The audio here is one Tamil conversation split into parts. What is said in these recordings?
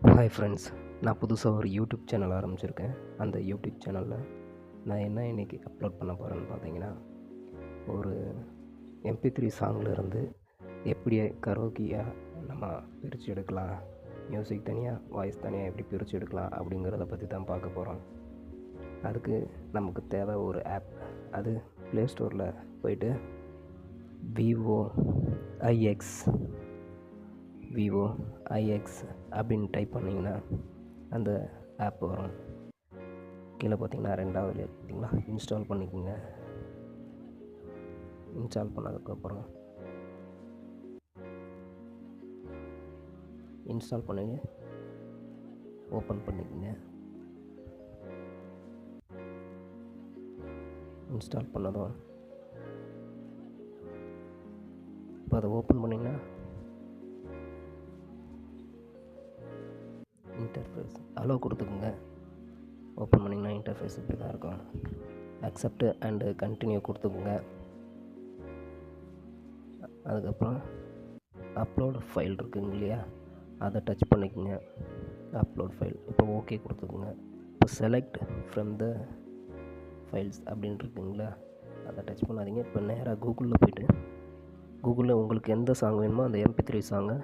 ஹாய் ஃப்ரெண்ட்ஸ், நான் புதுசாக ஒரு யூடியூப் சேனல் ஆரம்பிச்சிருக்கேன். அந்த யூடியூப் சேனலில் நான் என்ன இன்றைக்கி அப்லோட் பண்ண போகிறேன்னு பார்த்தீங்கன்னா, ஒரு MP3 சாங்கில் இருந்து எப்படி கரோக்கியாக நம்ம பிரித்து எடுக்கலாம், மியூசிக் தனியாக வாய்ஸ் தனியாக எப்படி பிரித்து எடுக்கலாம் அப்படிங்கிறத பற்றி தான் பார்க்க போகிறோம். அதுக்கு நமக்கு தேவை ஒரு ஆப். அது ப்ளே ஸ்டோரில் போய்ட்டு VOIX அப்படின்னு டைப் பண்ணிங்கன்னா அந்த ஆப் வரும். கீழே பார்த்தீங்கன்னா ரெண்டாவது பார்த்தீங்களா, இன்ஸ்டால் பண்ணிக்கோங்க. இன்ஸ்டால் பண்ணதுக்கப்புறம் இன்ஸ்டால் பண்ணி ஓப்பன் பண்ணிக்கோங்க. இன்ஸ்டால் பண்ணதும் இப்போ அதை ஓப்பன் பண்ணிங்கன்னா இன்டர்ஃபேஸ் அலோ கொடுத்துக்குங்க. ஓப்பன் பண்ணிங்கன்னா இன்டர்ஃபேஸ் இப்படி தான் இருக்கும். அக்செப்ட் அண்டு கண்டினியூ கொடுத்துக்குங்க. அதுக்கப்புறம் அப்லோட் ஃபைல் இருக்குங்க இல்லையா, அதை டச் பண்ணிக்கோங்க. அப்லோட் ஃபைல் இப்போ ஓகே கொடுத்துக்குங்க. இப்போ செலக்ட் ஃப்ரம் த ஃபைல்ஸ் அப்படின்னு இருக்குங்களா, அதை டச் பண்ணாதீங்க. இப்போ நேராக கூகுளில் போய்ட்டு கூகுளில் உங்களுக்கு எந்த சாங் வேணுமோ அந்த MP3 சாங்கை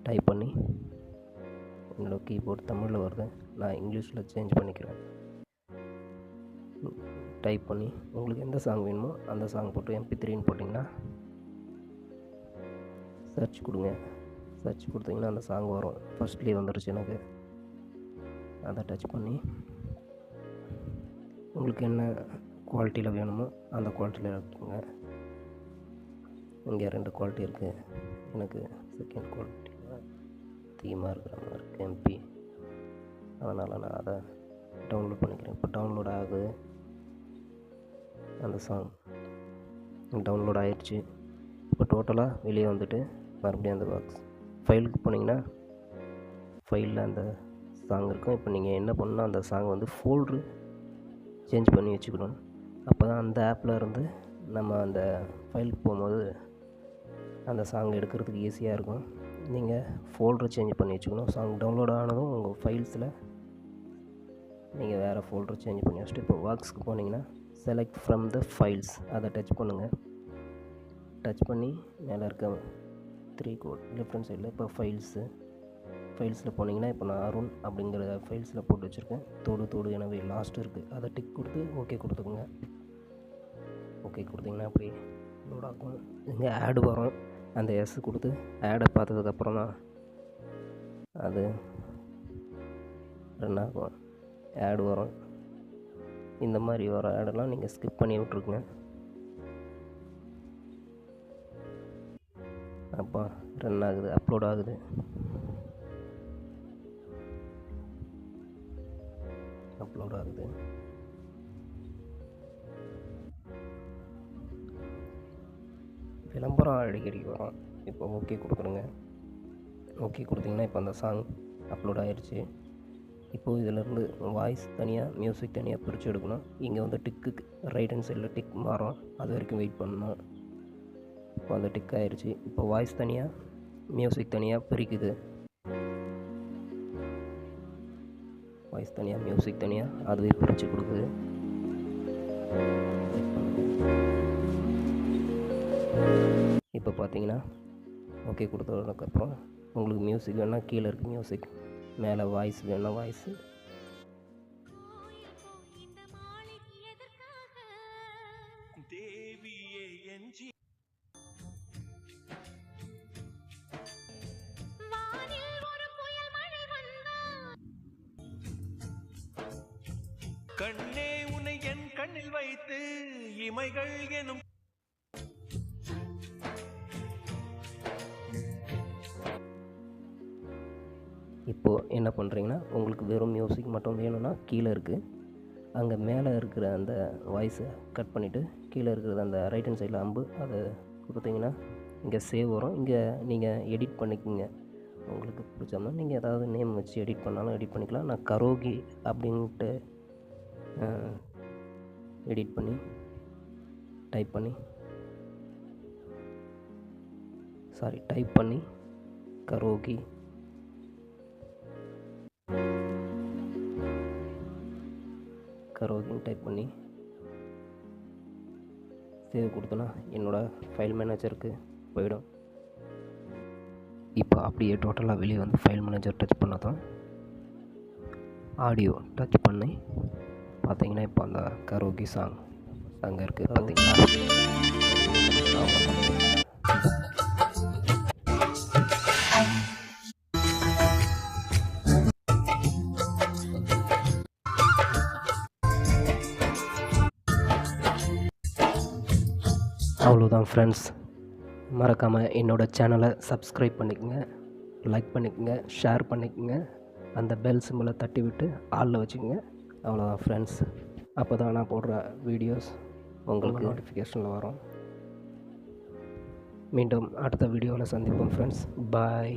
டைப் பண்ணி, என்னோடய கீபோர்ட் தமிழில் வருது, நான் இங்கிலீஷில் சேஞ்ச் பண்ணிக்கிறேன். டைப் பண்ணி உங்களுக்கு எந்த சாங் வேணுமோ அந்த சாங் போட்டு MP3ன்னு போட்டிங்கன்னா சர்ச் கொடுங்க. சர்ச் கொடுத்தீங்கன்னா அந்த சாங் வரும். ஃபஸ்ட்லேயே வந்துடுச்சு எனக்கு. அதை டச் பண்ணி உங்களுக்கு என்ன குவாலிட்டியில் வேணுமோ அந்த குவாலிட்டியில் இருக்குங்க. இங்கே 2 குவாலிட்டி இருக்குது. எனக்கு செகண்ட் குவாலிட்டியில் அதிகமாக இருக்கிற மாதிரி இருக்குது MP. அதனால் நான் அதை டவுன்லோட் பண்ணிக்கிறேன். இப்போ டவுன்லோட் ஆகுது. அந்த சாங் டவுன்லோட் ஆகிடுச்சு. இப்போ டோட்டலாக வெளியே வந்துட்டு மறுபடியும் அந்த பாக்ஸ் ஃபைலுக்கு போனீங்கன்னா ஃபைலில் அந்த சாங் இருக்கும். இப்போ நீங்கள் என்ன பண்ணால் அந்த சாங் வந்து ஃபோல்ட்ரு சேஞ்ச் பண்ணி வச்சுக்கணும். அப்போ தான் அந்த ஆப்பில் இருந்து நம்ம அந்த ஃபைலுக்கு போகும்போது அந்த சாங் எடுக்கிறதுக்கு ஈஸியாக இருக்கும். நீங்கள் ஃபோல்டரை சேஞ்ச் பண்ணி வச்சுக்கணும். சாங் டவுன்லோட் ஆனதும் உங்கள் ஃபைல்ஸில் நீங்கள் வேறு ஃபோல்டர் சேஞ்ச் பண்ணி வச்சுட்டு இப்போ வாக்ஸ்க்கு போனீங்கன்னா செலக்ட் ஃப்ரம் த ஃபைல்ஸ் அதை டச் பண்ணுங்கள். டச் பண்ணி மேலே இருக்க 3 கோட் லெஃப்ட் ஹேண்ட் சைடில் இப்போ ஃபைல்ஸில் போனீங்கன்னா இப்போ நான் அருண் அப்படிங்கிற ஃபைல்ஸில் போட்டு வச்சுருக்கேன். தோடு எனவே லாஸ்ட் இருக்குது. அதை டிக் கொடுத்து ஓகே கொடுத்துக்குங்க. ஓகே கொடுத்தீங்கன்னா அப்படி லோட் ஆகும். இங்கே ஆடு வரும். அந்த எஸ் கொடுத்து ஆடை பார்த்ததுக்கப்புறம் தான் அது ரன் ஆகும். ஆடு வரும். இந்த மாதிரி வர ஆடெல்லாம் நீங்கள் ஸ்கிப் பண்ணி விட்ருக்குங்க. அப்போ ரன் ஆகுது, அப்லோட் ஆகுது. அப்லோட் ஆகுது. விளம்பரம் அடிக்கடி வரும். இப்போ ஓகே கொடுக்குறேங்க. ஓகே கொடுத்தீங்கன்னா இப்போ அந்த சாங் அப்லோட் ஆகிடுச்சு. இப்போது இதிலேருந்து வாய்ஸ் தனியாக மியூசிக் தனியாக பிரித்து எடுக்கணும். இங்கே வந்து டிக்குக்கு ரைட் ஹேண்ட் சைடில் டிக் மாறும், அது வரைக்கும் வெயிட் பண்ணணும். இப்போ அந்த டிக் ஆகிடுச்சு. இப்போ வாய்ஸ் தனியாக மியூசிக் தனியாக பிரிக்குது. வாய்ஸ் தனியாக மியூசிக் தனியாக அதுவே பிரித்து கொடுக்குது. இப்போ பார்த்தீங்கன்னா ஓகே கொடுத்ததுக்கப்புறம் உங்களுக்கு மியூசிக் வேணால் கீழே இருக்குது மியூசிக், மேலே வாய்ஸ் வேணால் வாய்ஸு. கண்ணே உன்னை என் கண்ணில் வைத்து இமைகள் எனும் இப்போது என்ன பண்ணுறீங்கன்னா உங்களுக்கு வெறும் மியூசிக் மட்டும் வேணும்னா கீழே இருக்குது. அங்கே மேலே இருக்கிற அந்த வாய்ஸை கட் பண்ணிவிட்டு கீழே இருக்கிறது அந்த ரைட் ஹேண்ட் சைடில் அம்பு அதை கொடுத்தீங்கன்னா இங்கே சேவ் வரும். இங்கே நீங்கள் எடிட் பண்ணிக்கோங்க. உங்களுக்கு பிடிச்சோம்னா நீங்கள் ஏதாவது நேம் வச்சு எடிட் பண்ணாலும் எடிட் பண்ணிக்கலாம். நான் கரோகி அப்படின்ட்டு எடிட் பண்ணி டைப் பண்ணி கரோகி கரோகின்னு டைப் பண்ணி சேவ் கொடுத்தோன்னா என்னோடய ஃபைல் மேனேஜருக்கு போயிடும். இப்போ அப்படியே டோட்டலாக வெளியே வந்து ஃபைல் மேனேஜர் டச் பண்ணதும் ஆடியோ டச் பண்ணி பார்த்தீங்கன்னா இப்போ அந்த கரோகி சாங் அங்கே இருக்குது பார்த்தீங்களா. அவ்வளோதான் ஃப்ரெண்ட்ஸ். மறக்காமல் என்னோடய சேனலை சப்ஸ்கிரைப் பண்ணிக்கோங்க, லைக் பண்ணிக்கோங்க, ஷேர் பண்ணிக்கோங்க, அந்த பெல் சிம்பிளை தட்டி விட்டு ஆளில் வச்சுக்கோங்க. அவ்வளோதான் ஃப்ரெண்ட்ஸ். அப்போ தான் நான் போடுற வீடியோஸ் உங்களுக்கு நோட்டிஃபிகேஷனில் வரும். மீண்டும் அடுத்த வீடியோவில் சந்திப்போம் ஃப்ரெண்ட்ஸ். பாய்.